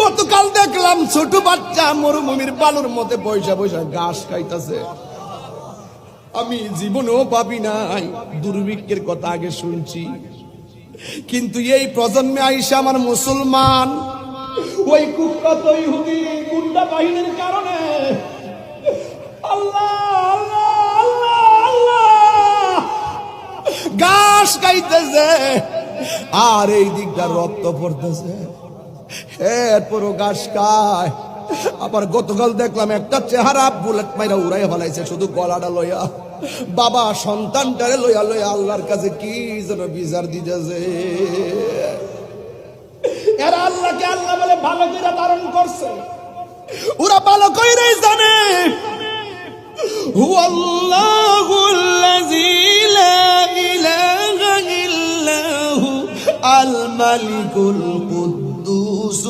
গতকাল দেখলাম ছোট বাচ্চা মরুভূমির বালুর মধ্যে বৈশা বৈশা ঘাস খাইতেছে। আমি জীবনেও ভাবি নাই, দুর্ভিক্ষের কথা আগে শুনছি, কিন্তু এই প্রজন্মে আইসা আমার মুসলমান ওই কুখ্যাত ইহুদি গুন্ডা বাহিনীর কারণে আল্লাহ আল্লাহ আল্লাহ আল্লাহ ঘাস খাইতেছে আর এই দিকটা রক্ত পড়তেছে, এরপরও ঘাস খায়। আবার গতকাল দেখলাম একটা চেহারা বুলেট মাইরা উড়াই ফেলাইছে শুধু গলাটা লইয়া। বাবা সন্তানটারে লইয়া লইয়া আল্লাহর কাছে কি যেন বিচার দিতেছে। এরা আল্লাহকে আল্লাহ বলে ভালো করে ধারণ করছে, ওরা ভালো কইরাই জানে হুয়াল্লাহুল্লাযী লা ইলাহা ইল্লাহু আল মালিকুল কুদ্দুস